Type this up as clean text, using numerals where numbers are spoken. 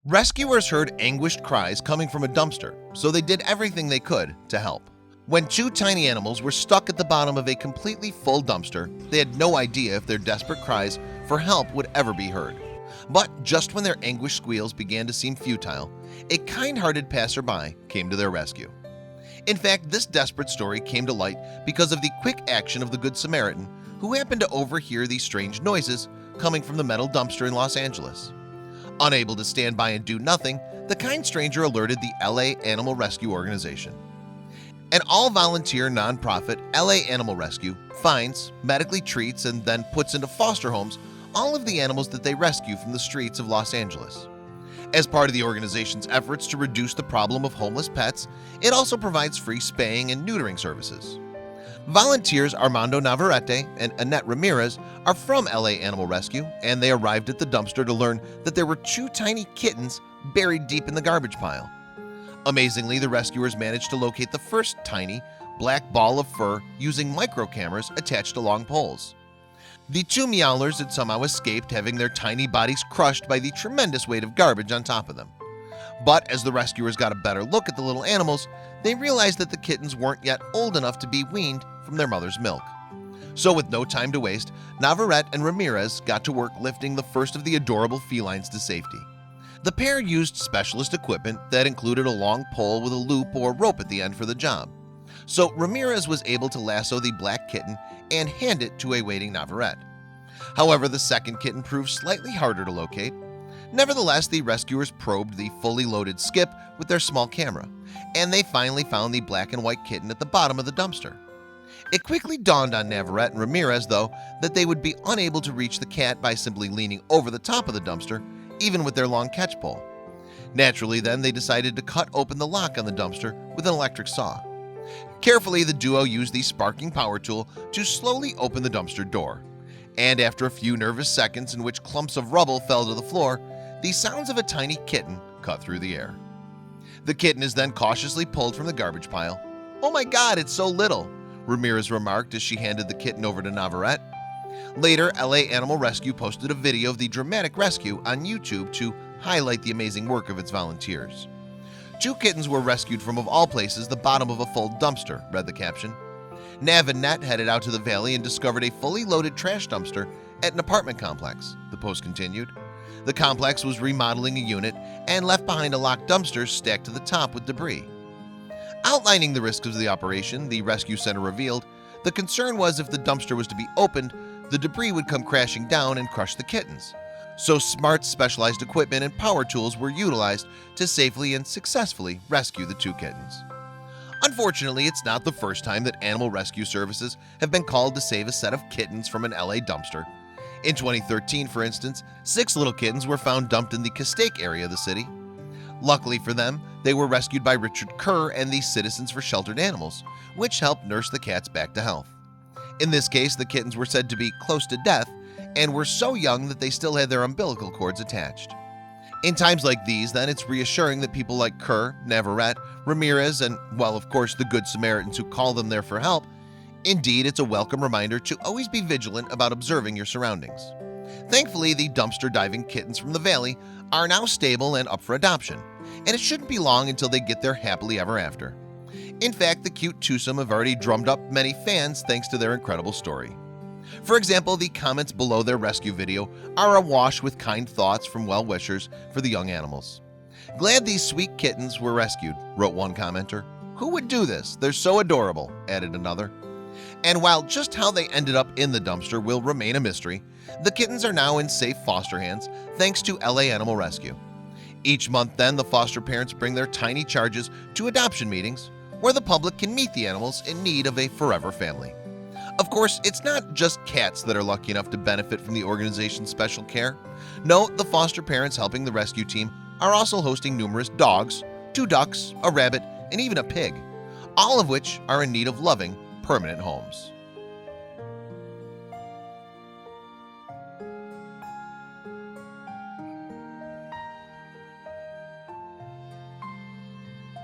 Rescuers heard anguished cries coming from a dumpster, so they did everything they could to help. When two tiny animals were stuck at the bottom of a completely full dumpster, they had no idea if their desperate cries for help would ever be heard. But just when their anguished squeals began to seem futile, a kind-hearted passerby came to their rescue. In fact, this desperate story came to light because of the quick action of the Good Samaritan, who happened to overhear these strange noises coming from the metal dumpster in Los Angeles. Unable to stand by and do nothing, the kind stranger alerted the LA Animal Rescue Organization. An all-volunteer nonprofit, LA Animal Rescue finds, medically treats, and then puts into foster homes all of the animals that they rescue from the streets of Los Angeles. As part of the organization's efforts to reduce the problem of homeless pets, it also provides free spaying and neutering services. Volunteers Armando Navarrete and Annette Ramirez are from LA Animal Rescue, and they arrived at the dumpster to learn that there were two tiny kittens buried deep in the garbage pile. Amazingly, the rescuers managed to locate the first tiny, black ball of fur using micro cameras attached to long poles. The two meowlers had somehow escaped having their tiny bodies crushed by the tremendous weight of garbage on top of them. But as the rescuers got a better look at the little animals, they realized that the kittens weren't yet old enough to be weaned from their mother's milk. So with no time to waste, Navarrete and Ramirez got to work lifting the first of the adorable felines to safety. The pair used specialist equipment that included a long pole with a loop or rope at the end for the job. So Ramirez was able to lasso the black kitten and hand it to a waiting Navarrete. However, the second kitten proved slightly harder to locate. Nevertheless, the rescuers probed the fully loaded skip with their small camera, and they finally found the black and white kitten at the bottom of the dumpster. It quickly dawned on Navarrete and Ramirez, though, that they would be unable to reach the cat by simply leaning over the top of the dumpster, even with their long catch pole. Naturally, then, they decided to cut open the lock on the dumpster with an electric saw. Carefully, the duo used the sparking power tool to slowly open the dumpster door. And after a few nervous seconds in which clumps of rubble fell to the floor, the sounds of a tiny kitten cut through the air. The kitten is then cautiously pulled from the garbage pile. "Oh my God, it's so little," Ramirez remarked as she handed the kitten over to Navarrete. Later, LA Animal Rescue posted a video of the dramatic rescue on YouTube to highlight the amazing work of its volunteers. "Two kittens were rescued from, of all places, the bottom of a full dumpster," read the caption. Nav and Net headed out to the valley and discovered a fully loaded trash dumpster at an apartment complex, the post continued. The complex was remodeling a unit and left behind a locked dumpster stacked to the top with debris. Outlining the risks of the operation, the rescue center revealed the concern was if the dumpster was to be opened, the debris would come crashing down and crush the kittens. So smart, specialized equipment and power tools were utilized to safely and successfully rescue the two kittens. Unfortunately, it's not the first time that animal rescue services have been called to save a set of kittens from an LA dumpster. In 2013, for instance, 6 little kittens were found dumped in the Castaic area of the city. Luckily for them, they were rescued by Richard Kerr and the Citizens for Sheltered Animals, which helped nurse the cats back to health. In this case, the kittens were said to be close to death and were so young that they still had their umbilical cords attached. In times like these, then, it's reassuring that people like Kerr, Navarrete, Ramirez, and, well, of course, the Good Samaritans who call them there for help, indeed, it's a welcome reminder to always be vigilant about observing your surroundings. Thankfully, the dumpster diving kittens from the valley are now stable and up for adoption, and it shouldn't be long until they get there happily ever after. In fact, the cute twosome have already drummed up many fans thanks to their incredible story. For example, the comments below their rescue video are awash with kind thoughts from well-wishers for the young animals. "Glad these sweet kittens were rescued," wrote one commenter. "Who would do this? They're so adorable," added another. And while just how they ended up in the dumpster will remain a mystery, the kittens are now in safe foster hands thanks to LA Animal Rescue. Each month, then, the foster parents bring their tiny charges to adoption meetings where the public can meet the animals in need of a forever family. Of course, it's not just cats that are lucky enough to benefit from the organization's special care. No, the foster parents helping the rescue team are also hosting numerous dogs, 2 ducks, a rabbit, and even a pig, all of which are in need of loving, permanent homes.